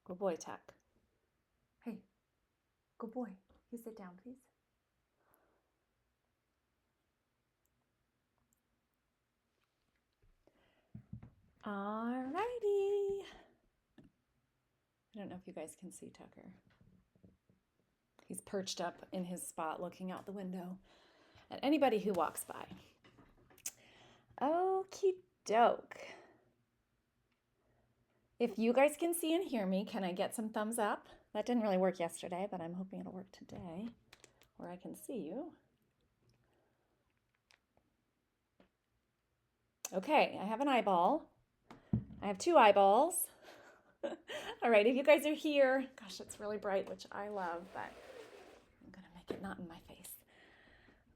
Good boy, Tuck. Hey, good boy. You sit down, please. Alrighty. I don't know if you guys can see Tucker. He's perched up in his spot looking out the window at anybody who walks by. Okie doke. If you guys can see and hear me, can I get some thumbs up? That didn't really work yesterday, but I'm hoping it'll work today, where I can see you. Okay, I have an eyeball. I have two eyeballs. All right, if you guys are here, gosh, it's really bright, which I love, but I'm gonna make it not in my face.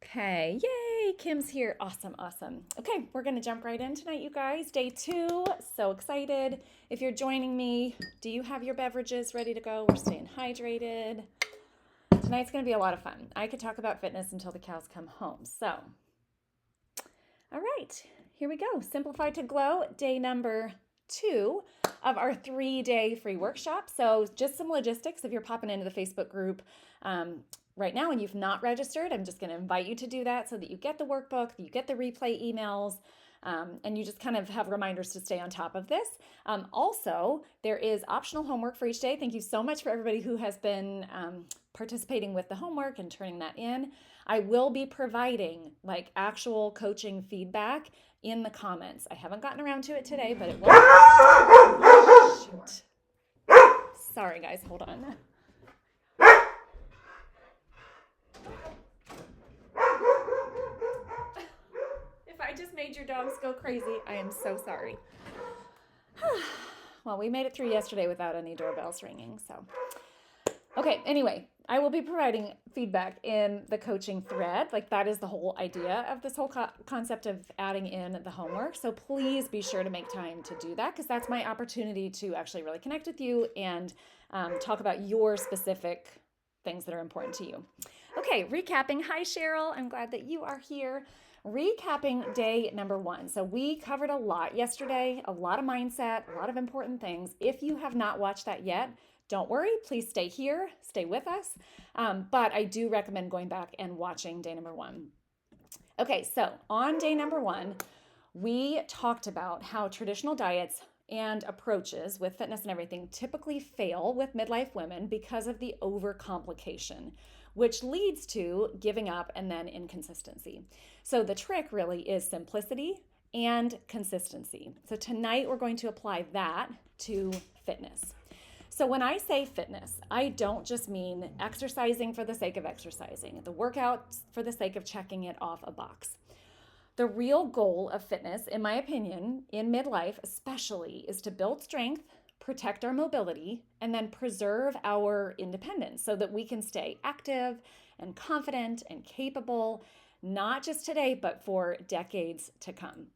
Okay, yay, Kim's here. Awesome, awesome. Okay, we're gonna jump right in tonight, you guys. Day 2, so excited. If you're joining me, do you have your beverages ready to go? We're staying hydrated. Tonight's gonna be a lot of fun. I could talk about fitness until the cows come home, so. All right, here we go. Simplify to Glow, day number 2 of our 3-day free workshop. So just some logistics. If you're popping into the Facebook group right now and you've not registered, I'm just going to invite you to do that so that you get the workbook, you get the replay emails, and you just kind of have reminders to stay on top of this. Also, there is optional homework for each day. Thank you so much for everybody who has been participating with the homework and turning that in. I will be providing like actual coaching feedback in the comments. I haven't gotten around to it today, but it will. Shoot. Sorry guys, hold on. If I just made your dogs go crazy, I am so sorry. Well, we made it through yesterday without any doorbells ringing, so. Okay, anyway, I will be providing feedback in the coaching thread. Like that is the whole idea of this whole concept of adding in the homework. So please be sure to make time to do that because that's my opportunity to actually really connect with you and talk about your specific things that are important to you. Okay, recapping. Hi, Cheryl. I'm glad that you are here. Recapping day number 1. So we covered a lot yesterday, a lot of mindset, a lot of important things. If you have not watched that yet, don't worry, please stay here, stay with us. But I do recommend going back and watching day number 1. Okay, so on day number 1, we talked about how traditional diets and approaches with fitness and everything typically fail with midlife women because of the overcomplication, which leads to giving up and then inconsistency. So the trick really is simplicity and consistency. So tonight we're going to apply that to fitness. So when I say fitness, I don't just mean exercising for the sake of exercising, the workout for the sake of checking it off a box. The real goal of fitness, in my opinion, in midlife especially, is to build strength, protect our mobility, and then preserve our independence so that we can stay active and confident and capable, not just today, but for decades to come.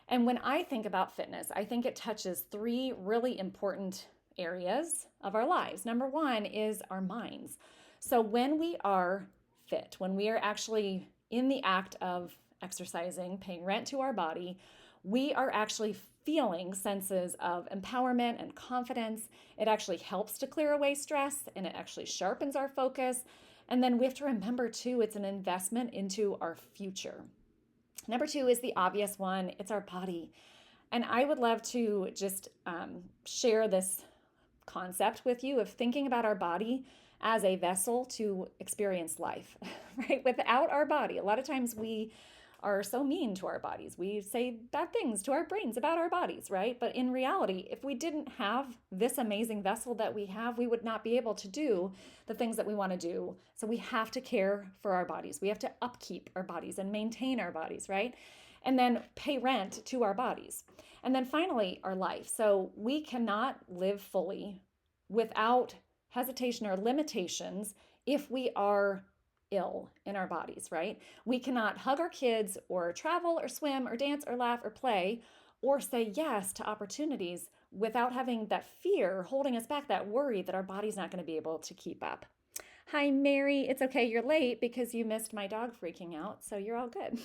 And when I think about fitness, I think it touches 3 really important areas of our lives. Number 1 is our minds. So when we are fit, when we are actually in the act of exercising, paying rent to our body, we are actually feeling senses of empowerment and confidence. It actually helps to clear away stress and it actually sharpens our focus. And then we have to remember too, it's an investment into our future. Number 2 is the obvious one. It's our body. And I would love to just share this concept with you of thinking about our body as a vessel to experience life, right? Without our body, a lot of times we are so mean to our bodies. We say bad things to our brains about our bodies, right? But in reality, if we didn't have this amazing vessel that we have, we would not be able to do the things that we want to do. So we have to care for our bodies. We have to upkeep our bodies and maintain our bodies, right? And then pay rent to our bodies. And then finally, our life. So we cannot live fully without hesitation or limitations if we are ill in our bodies, right? We cannot hug our kids or travel or swim or dance or laugh or play or say yes to opportunities without having that fear holding us back, that worry that our body's not going to be able to keep up. Hi, Mary. It's okay. You're late because you missed my dog freaking out, so you're all good.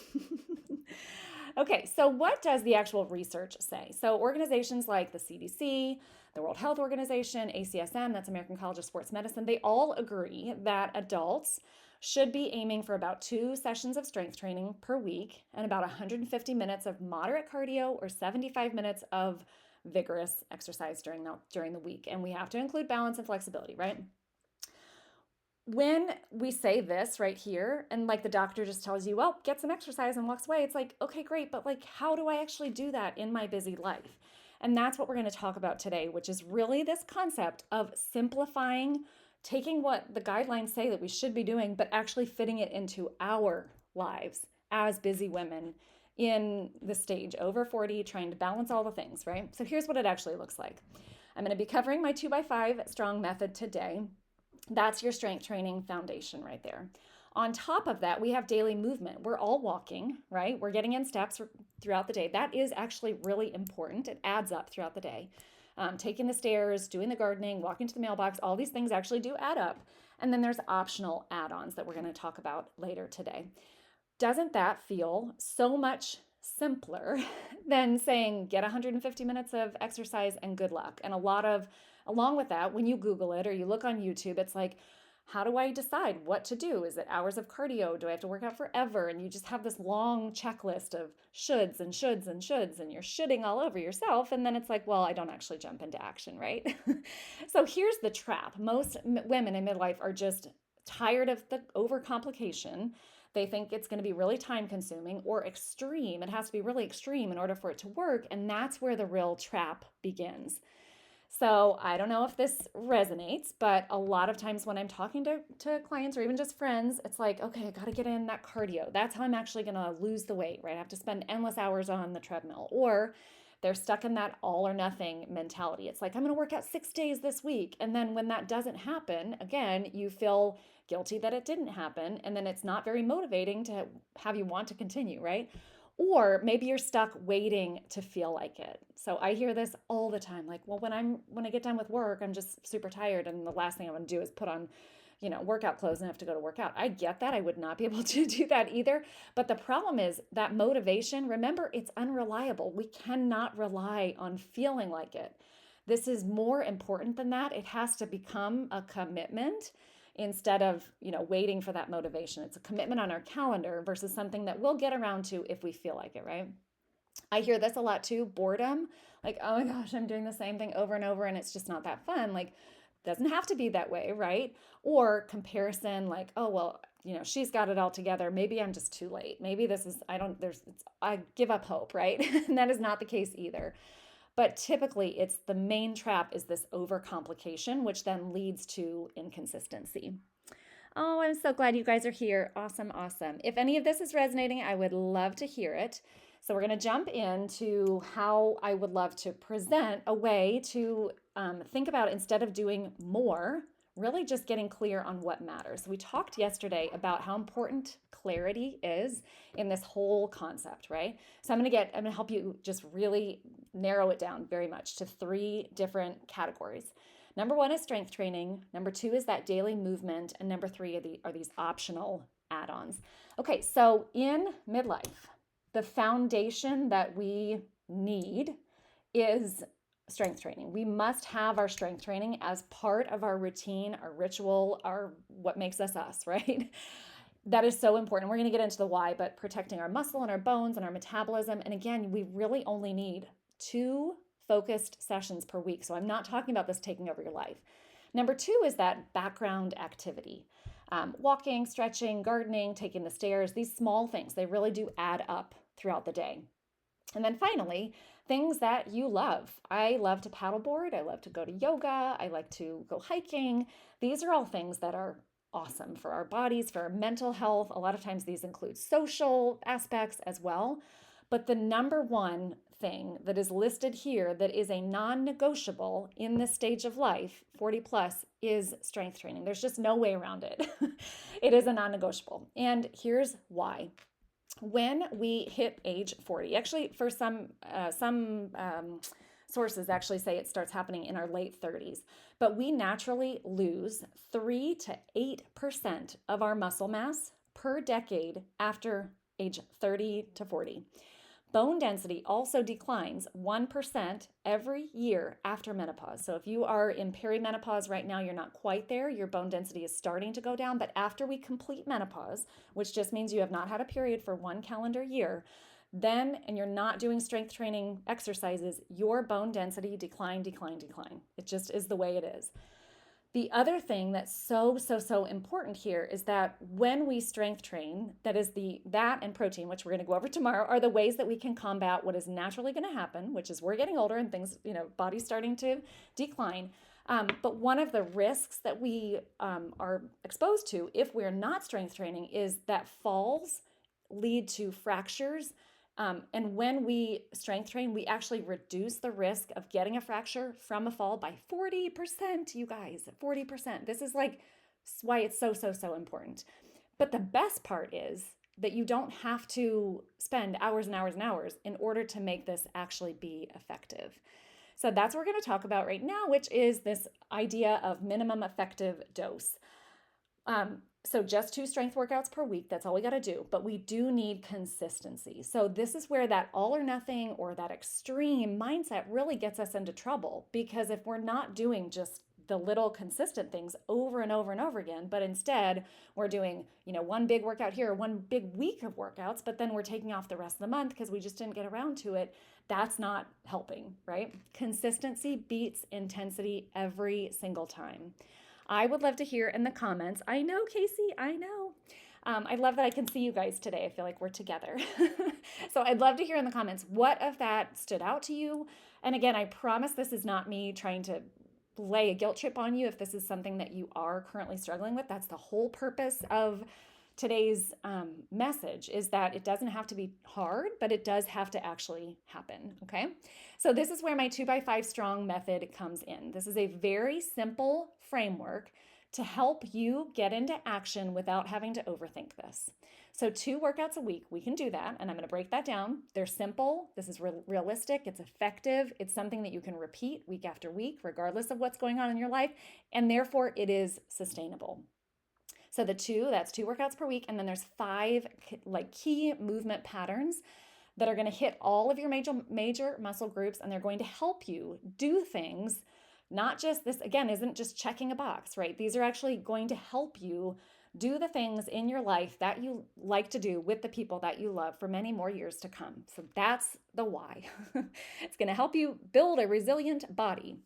Okay, so what does the actual research say? So organizations like the CDC, the World Health Organization, ACSM, that's American College of Sports Medicine, they all agree that adults should be aiming for about 2 sessions of strength training per week and about 150 minutes of moderate cardio or 75 minutes of vigorous exercise during the week. And we have to include balance and flexibility, right? When we say this right here, and like the doctor just tells you, well, get some exercise and walks away, it's like, okay, great, but like, how do I actually do that in my busy life? And that's what we're going to talk about today, which is really this concept of simplifying, taking what the guidelines say that we should be doing, but actually fitting it into our lives as busy women in the stage over 40, trying to balance all the things, right? So here's what it actually looks like. I'm going to be covering my 2x5 strong method today. That's your strength training foundation right there. On top of that, we have daily movement. We're all walking, right? We're getting in steps throughout the day. That is actually really important. It adds up throughout the day. Taking the stairs, doing the gardening, walking to the mailbox, all these things actually do add up. And then there's optional add-ons that we're going to talk about later today. Doesn't that feel so much simpler than saying get 150 minutes of exercise and good luck? And along with that, when you Google it or you look on YouTube, it's like, how do I decide what to do? Is it hours of cardio? Do I have to work out forever? And you just have this long checklist of shoulds and shoulds and shoulds, and you're shoulding all over yourself. And then it's like, well, I don't actually jump into action, right? So here's the trap. Most women in midlife are just tired of the overcomplication. They think it's going to be really time consuming or extreme. It has to be really extreme in order for it to work. And that's where the real trap begins. So I don't know if this resonates, but a lot of times when I'm talking to clients or even just friends, it's like, okay, I got to get in that cardio. That's how I'm actually going to lose the weight, right? I have to spend endless hours on the treadmill. Or they're stuck in that all or nothing mentality. It's like, I'm going to work out 6 days this week. And then when that doesn't happen, again, you feel guilty that it didn't happen. And then it's not very motivating to have you want to continue, right? Or maybe you're stuck waiting to feel like it. So I hear this all the time, like, well, when I get done with work, I'm just super tired, and the last thing I want to do is put on, workout clothes and have to go to work out. I get that. I would not be able to do that either. But the problem is that motivation, remember, it's unreliable. We cannot rely on feeling like it. This is more important than that. It has to become a commitment instead of waiting for that motivation. It's a commitment on our calendar versus something that we'll get around to if we feel like it, right? I hear this a lot too, boredom. Like, oh my gosh, I'm doing the same thing over and over and it's just not that fun. Like, doesn't have to be that way, right? Or comparison, like, oh well, she's got it all together. Maybe I'm just too late. Maybe this is I give up hope, right? And that is not the case either. But typically, it's the main trap is this overcomplication, which then leads to inconsistency. Oh, I'm so glad you guys are here. Awesome, awesome. If any of this is resonating, I would love to hear it. So we're going to jump into how I would love to present a way to think about, instead of doing more, really just getting clear on what matters. We talked yesterday about how important clarity is in this whole concept, right? So I'm going to help you just really narrow it down very much to 3 different categories. Number 1 is strength training. Number 2 is that daily movement. And number 3 are these optional add-ons. Okay, so in midlife, the foundation that we need is strength training. We must have our strength training as part of our routine, our ritual, what makes us us, right? That is so important. We're going to get into the why, but protecting our muscle and our bones and our metabolism. And again, we really only need 2 focused sessions per week. So I'm not talking about this taking over your life. Number 2 is that background activity. Walking, stretching, gardening, taking the stairs, these small things, they really do add up throughout the day. And then finally, things that you love. I love to paddleboard. I love to go to yoga. I like to go hiking. These are all things that are awesome for our bodies, for our mental health. A lot of times these include social aspects as well. But the number 1 thing that is listed here that is a non-negotiable in this stage of life, 40 plus, is strength training. There's just no way around it. It is a non-negotiable. And here's why. When we hit age 40, actually for some sources actually say it starts happening in our late 30s, but we naturally lose 3 to 8% of our muscle mass per decade after age 30 to 40. Bone density also declines 1% every year after menopause. So if you are in perimenopause right now, you're not quite there. Your bone density is starting to go down. But after we complete menopause, which just means you have not had a period for 1 calendar year, then, and you're not doing strength training exercises, your bone density decline. It just is the way it is. The other thing that's so important here is that when we strength train, that and protein, which we're going to go over tomorrow, are the ways that we can combat what is naturally going to happen, which is we're getting older and things, body's starting to decline. But one of the risks that we are exposed to if we're not strength training is that falls lead to fractures. And when we strength train, we actually reduce the risk of getting a fracture from a fall by 40%, you guys, 40%. This is like why it's so important. But the best part is that you don't have to spend hours and hours and hours in order to make this actually be effective. So that's what we're going to talk about right now, which is this idea of minimum effective dose. So just 2 strength workouts per week, that's all we got to do, but we do need consistency. So this is where that all or nothing or that extreme mindset really gets us into trouble, because if we're not doing just the little consistent things over and over and over again, but instead we're doing, one big workout here, one big week of workouts, but then we're taking off the rest of the month because we just didn't get around to it, that's not helping, right? Consistency beats intensity every single time. I would love to hear in the comments. I know, Casey, I know. I love that I can see you guys today. I feel like we're together. So I'd love to hear in the comments, what of that stood out to you? And again, I promise this is not me trying to lay a guilt trip on you if this is something that you are currently struggling with. That's the whole purpose of today's message, is that it doesn't have to be hard, but it does have to actually happen, okay? So this is where my 2x5 strong method comes in. This is a very simple framework to help you get into action without having to overthink this. So 2 workouts a week, we can do that, and I'm going to break that down. They're simple, this is realistic, it's effective, it's something that you can repeat week after week, regardless of what's going on in your life, and therefore it is sustainable. So that's 2 workouts per week, and then there's 5 key movement patterns that are going to hit all of your major muscle groups, and they're going to help you do things. Not just this, again, isn't just checking a box, right? These are actually going to help you do the things in your life that you like to do with the people that you love for many more years to come. So that's the why. It's going to help you build a resilient body.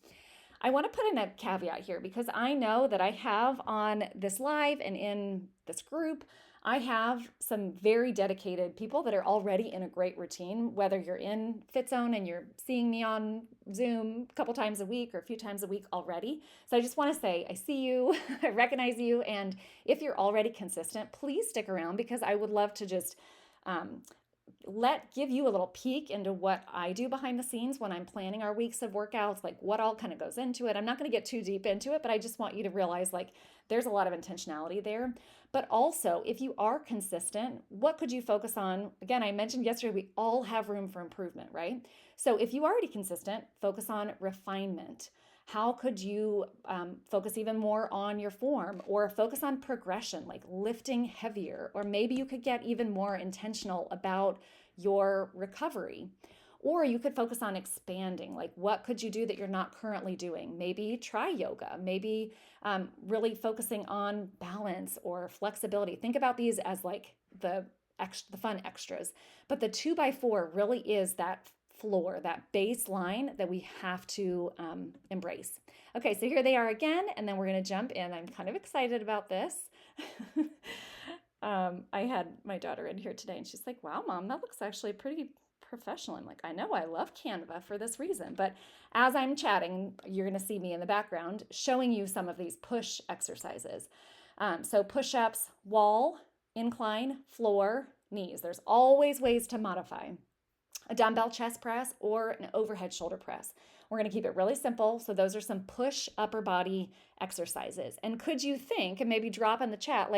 I want to put in a caveat here, because I know that I have on this live and in this group, I have some very dedicated people that are already in a great routine, whether you're in FitZone and you're seeing me on Zoom a couple times a week or a few times a week already. So I just want to say, I see you, I recognize you. And if you're already consistent, please stick around, because I would love to just give you a little peek into what I do behind the scenes when I'm planning our weeks of workouts, like what all kind of goes into it. I'm not going to get too deep into it, but I just want you to realize there's a lot of intentionality there. But also, if you are consistent, what could you focus on? Again, I mentioned yesterday, we all have room for improvement, right? So if you are already consistent, focus on refinement. How could you focus even more on your form, or focus on progression, like lifting heavier, or maybe you could get even more intentional about your recovery. Or you could focus on expanding, like what could you do that you're not currently doing? Maybe try yoga, maybe really focusing on balance or flexibility. Think about these as the fun extras. But the 2x4 really is that floor, that baseline that we have to embrace. Okay, so here they are again, and then we're going to jump in. I'm kind of excited about this. I had my daughter in here today, and she's like, wow, Mom, that looks actually pretty professional. I'm like, I know, I love Canva for this reason. But as I'm chatting, you're going to see me in the background showing you some of these push exercises. So push-ups, wall, incline, floor, knees. There's always ways to modify. A dumbbell chest press or an overhead shoulder press. We're going to keep it really simple. So those are some push upper body exercises. And could you think, and maybe drop in the chat,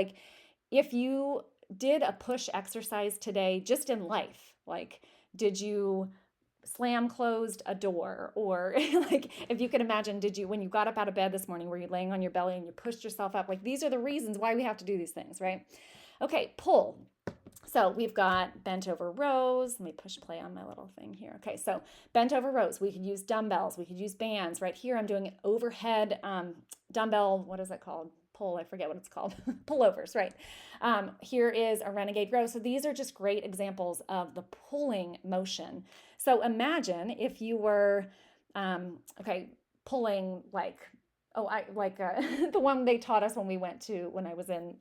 if you did a push exercise today just in life, did you slam closed a door? Or if you could imagine, when you got up out of bed this morning, were you laying on your belly and you pushed yourself up? These are the reasons why we have to do these things, right? Okay, pull. So we've got bent over rows. Let me push play on my little thing here. Okay, so bent over rows. We could use dumbbells. We could use bands. Right here, I'm doing overhead dumbbell. What is it called? Pull. I forget what it's called. Pullovers. Right. Here is a renegade row. So these are just great examples of the pulling motion. So imagine if you were, okay, pulling like I like the one they taught us when I was in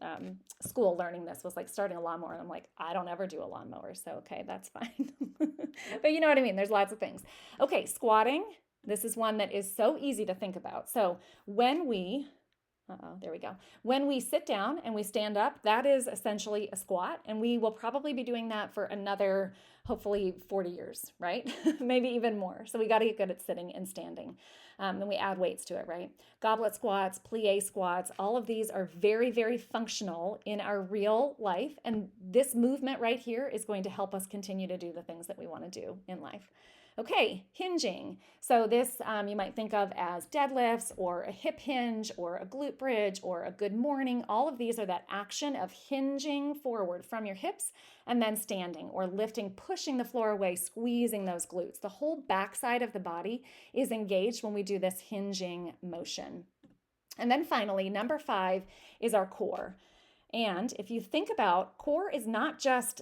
school learning this was like starting a lawnmower. And I'm like, I don't ever do a lawnmower. So, okay, that's fine. But you know what I mean? There's lots of things. Okay, squatting. This is one that is so easy to think about. So when we there we go. When we sit down and we stand up, that is essentially a squat. And we will probably be doing that for another, hopefully 40 years, right? Maybe even more. So we got to get good at sitting and standing. And we add weights to it, right? Goblet squats, plie squats, all of these are very, very functional in our real life. And this movement right here is going to help us continue to do the things that we want to do in life. Okay, hinging. So this you might think of as deadlifts or a hip hinge or a glute bridge or a good morning. All of these are that action of hinging forward from your hips and then standing or lifting, pushing the floor away, squeezing those glutes. The whole backside of the body is engaged when we do this hinging motion. And then finally, number 5 is our core. And if you think about core is not just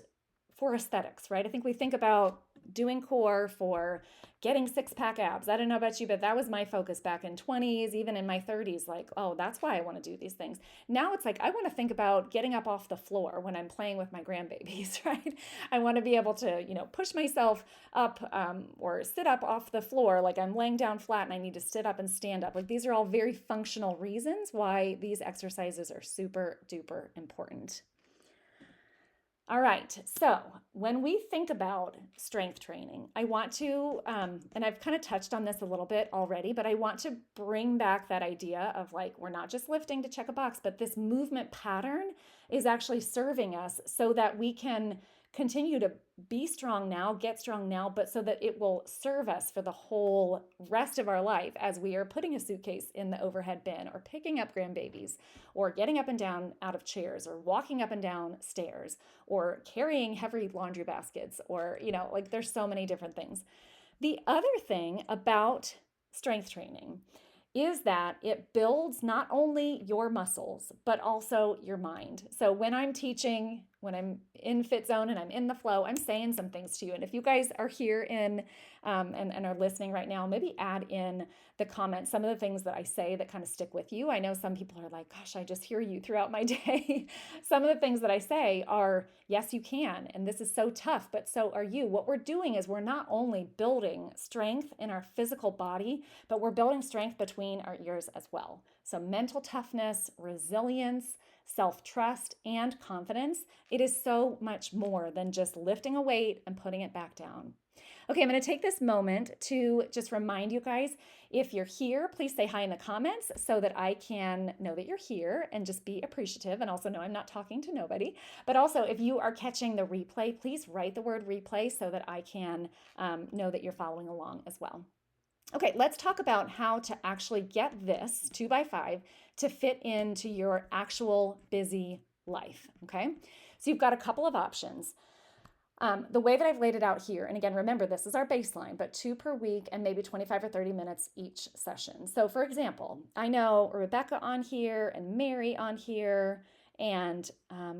for aesthetics, right? I think we think about doing core for getting six-pack abs. I don't know about you, but that was my focus back in 20s, even in my 30s. Like, oh, that's why I want to do these things. Now it's like I want to think about getting up off the floor when I'm playing with my grandbabies, right? I want to be able to, push myself up or sit up off the floor like I'm laying down flat and I need to sit up and stand up. Like these are all very functional reasons why these exercises are super duper important. All right, so when we think about strength training, I want to, and I've kind of touched on this a little bit already, but I want to bring back that idea of like, we're not just lifting to check a box, but this movement pattern is actually serving us so that we can continue to be strong now, get strong now, but so that it will serve us for the whole rest of our life as we are putting a suitcase in the overhead bin or picking up grandbabies or getting up and down out of chairs or walking up and down stairs or carrying heavy laundry baskets or, like there's so many different things. The other thing about strength training is that it builds not only your muscles, but also your mind. So when I'm teaching, when I'm in Fit Zone and I'm in the flow, I'm saying some things to you. And if you guys are here and are listening right now, maybe add in the comments some of the things that I say that kind of stick with you. I know some people are like, gosh, I just hear you throughout my day. Some of the things that I say are, yes, you can. And this is so tough, but so are you. What we're doing is we're not only building strength in our physical body, but we're building strength between our ears as well. So mental toughness, resilience, self-trust, and confidence. It is so much more than just lifting a weight and putting it back down. Okay, I'm going to take this moment to just remind you guys, if you're here, please say hi in the comments so that I can know that you're here and just be appreciative and also know I'm not talking to nobody. But also, if you are catching the replay, please write the word replay so that I can know that you're following along as well. Okay, let's talk about how to actually get this 2x5 to fit into your actual busy life, okay? So you've got a couple of options. The way that I've laid it out here, and again, remember, this is our baseline, but 2 per week and maybe 25 or 30 minutes each session. So for example, I know Rebecca on here and Mary on here, and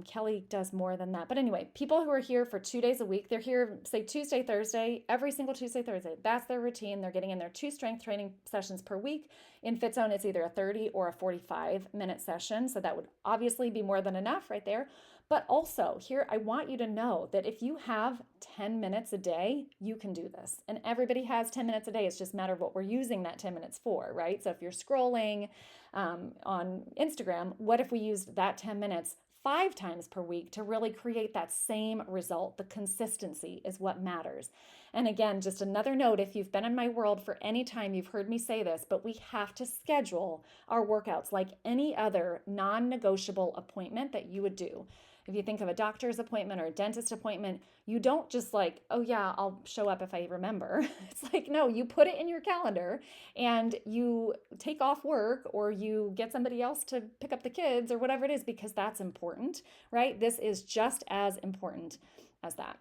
Kelly does more than that. But anyway, people who are here for 2 days a week, they're here, say Tuesday, Thursday, every single Tuesday, Thursday. That's their routine. They're getting in their 2 strength training sessions per week. In Fit Zone, it's either a 30 or a 45-minute session. So that would obviously be more than enough right there. But also here, I want you to know that if you have 10 minutes a day, you can do this. And everybody has 10 minutes a day. It's just a matter of what we're using that 10 minutes for, right? So if you're scrolling on Instagram, what if we used that 10 minutes 5 times per week to really create that same result? The consistency is what matters. And again, just another note, if you've been in my world for any time, you've heard me say this, but we have to schedule our workouts like any other non-negotiable appointment that you would do. If you think of a doctor's appointment or a dentist appointment, you don't just like, oh yeah, I'll show up if I remember. It's like, no, you put it in your calendar and you take off work or you get somebody else to pick up the kids or whatever it is, because that's important, right? This is just as important as that.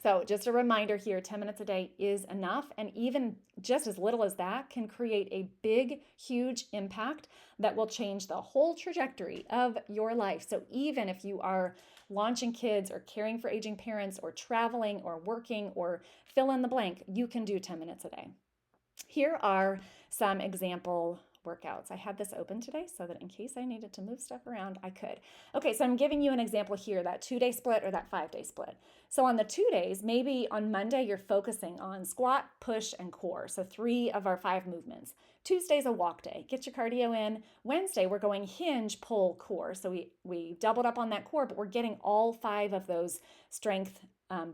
So just a reminder here, 10 minutes a day is enough. And even just as little as that can create a big, huge impact that will change the whole trajectory of your life. So even if you are launching kids or caring for aging parents or traveling or working or fill in the blank, you can do 10 minutes a day. Here are some example workouts. I had this open today so that in case I needed to move stuff around, I could. Okay, so I'm giving you an example here, that 2-day split or that 5-day split. So on the 2 days, maybe on Monday, you're focusing on squat, push, and core. So 3 of our 5 movements. Tuesday's a walk day. Get your cardio in. Wednesday, we're going hinge, pull, core. So we doubled up on that core, but we're getting all 5 of those strength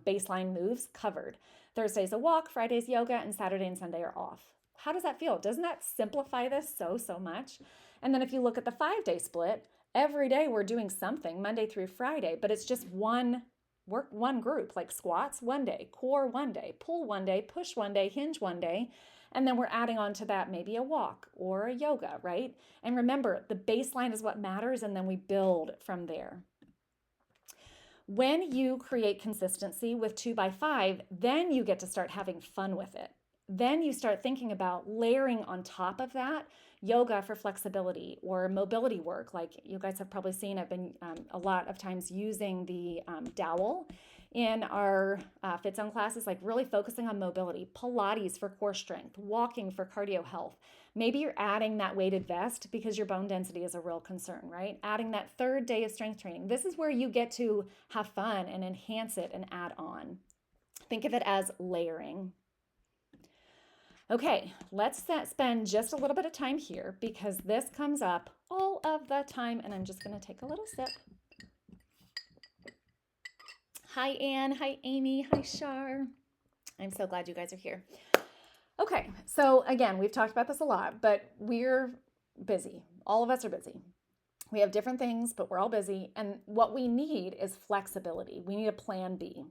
baseline moves covered. Thursday's a walk, Friday's yoga, and Saturday and Sunday are off. How does that feel? Doesn't that simplify this so much? And then if you look at the 5-day split, every day we're doing something Monday through Friday, but it's just one group, like squats one day, core one day, pull one day, push one day, hinge one day. And then we're adding on to that maybe a walk or a yoga, right? And remember, the baseline is what matters, and then we build from there. When you create consistency with 2x5, then you get to start having fun with it. Then you start thinking about layering on top of that yoga for flexibility or mobility work. Like you guys have probably seen, I've been a lot of times using the dowel in our Fit Zone classes, like really focusing on mobility, Pilates for core strength, walking for cardio health. Maybe you're adding that weighted vest because your bone density is a real concern, right? Adding that 3rd day of strength training. This is where you get to have fun and enhance it and add on. Think of it as layering. Okay, let's spend just a little bit of time here because this comes up all of the time, and I'm just going to take a little sip. Hi, Anne. Hi, Amy. Hi, Shar. I'm so glad you guys are here. Okay, so again, we've talked about this a lot, but we're busy. All of us are busy. We have different things, but we're all busy. And what we need is flexibility. We need a plan B.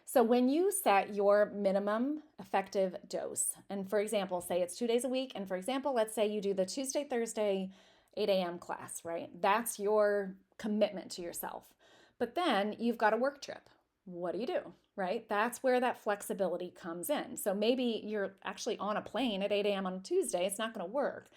So when you set your minimum effective dose, and for example, say it's 2 days a week, and for example, let's say you do the Tuesday, Thursday, 8 a.m. class, right? That's your commitment to yourself. But then you've got a work trip. What do? Right? That's where that flexibility comes in. So maybe you're actually on a plane at 8 a.m. on Tuesday. It's not going to work.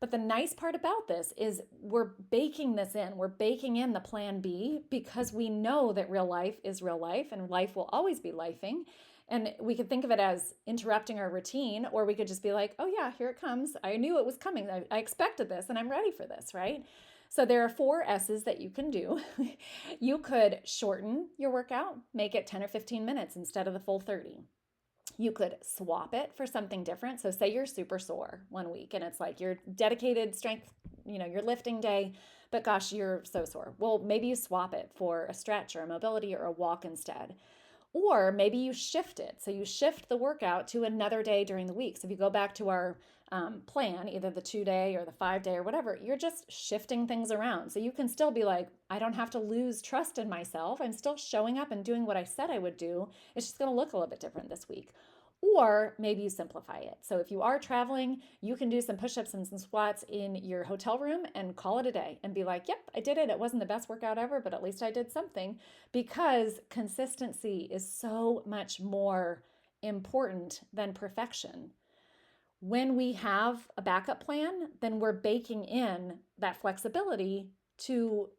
But the nice part about this is we're baking this in. We're baking in the plan B because we know that real life is real life and life will always be lifing. And we could think of it as interrupting our routine, or we could just be like, oh yeah, here it comes. I knew it was coming. I expected this and I'm ready for this, right? So there are 4 S's that you can do. You could shorten your workout, make it 10 or 15 minutes instead of the full 30. You could swap it for something different. So say you're super sore one week and it's like your dedicated strength, your lifting day, but gosh, you're so sore. Well, maybe you swap it for a stretch or a mobility or a walk instead. Or maybe you shift it. So you shift the workout to another day during the week. So if you go back to our plan, either the 2-day or the 5-day or whatever, you're just shifting things around. So you can still be like, I don't have to lose trust in myself. I'm still showing up and doing what I said I would do. It's just going to look a little bit different this week. Or maybe you simplify it. So if you are traveling, you can do some push-ups and some squats in your hotel room and call it a day and be like, yep, I did it. It wasn't the best workout ever, but at least I did something, because consistency is so much more important than perfection. When we have a backup plan, then we're baking in that flexibility to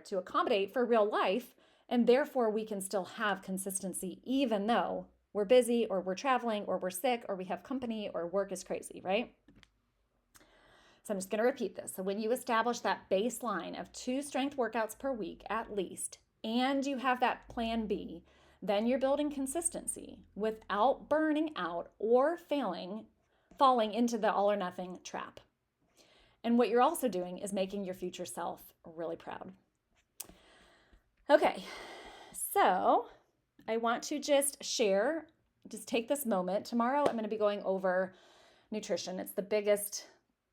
to accommodate for real life. And therefore we can still have consistency even though we're busy or we're traveling or we're sick or we have company or work is crazy, right? So I'm just going to repeat this. So when you establish that baseline of 2 strength workouts per week at least, and you have that plan B, then you're building consistency without burning out or falling into the all or nothing trap. And what you're also doing is making your future self really proud. Okay, so I want to just take this moment. Tomorrow I'm going to be going over nutrition. It's the biggest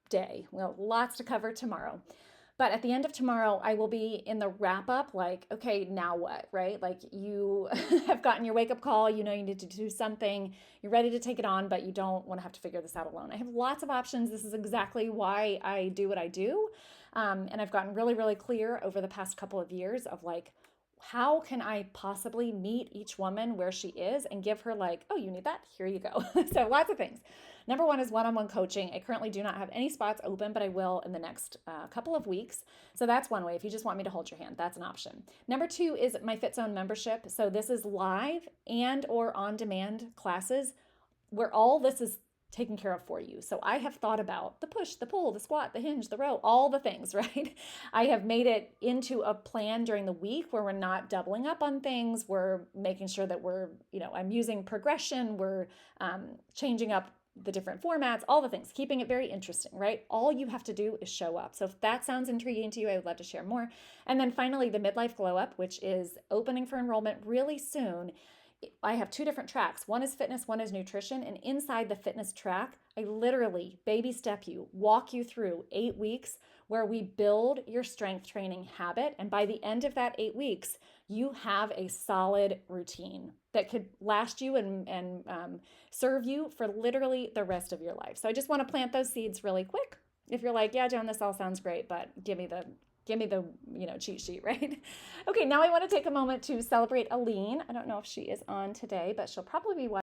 day. Well, lots to cover tomorrow. But at the end of tomorrow, I will be in the wrap up, like, okay, now what, right? Like you have gotten your wake up call, you know you need to do something, you're ready to take it on, but you don't want to have to figure this out alone. I have lots of options. This is exactly why I do what I do. And I've gotten really, really clear over the past couple of years of like, how can I possibly meet each woman where she is and give her like, oh, you need that? Here you go. So lots of things. Number one is one-on-one coaching. I currently do not have any spots open, but I will in the next couple of weeks. So that's one way. If you just want me to hold your hand, that's an option. Number two is my FitZone membership. So this is live and or on-demand classes where all this is taken care of for you. So I have thought about the push, the pull, the squat, the hinge, the row, all the things, right? I have made it into a plan during the week where we're not doubling up on things. We're making sure that I'm using progression. We're changing up the different formats, all the things, keeping it very interesting, right? All you have to do is show up. So if that sounds intriguing to you, I would love to share more. And then finally, the Midlife Glow Up, which is opening for enrollment really soon. I have two different tracks. One is fitness, one is nutrition. And inside the fitness track, I literally baby step you, walk you through 8 weeks where we build your strength training habit. And by the end of that 8 weeks, you have a solid routine that could last you and serve you for literally the rest of your life. So I just want to plant those seeds really quick. If you're like, yeah, Joan, this all sounds great, but give me the cheat sheet, right? Okay, now I want to take a moment to celebrate Aline. I don't know if she is on today, but she'll probably be watching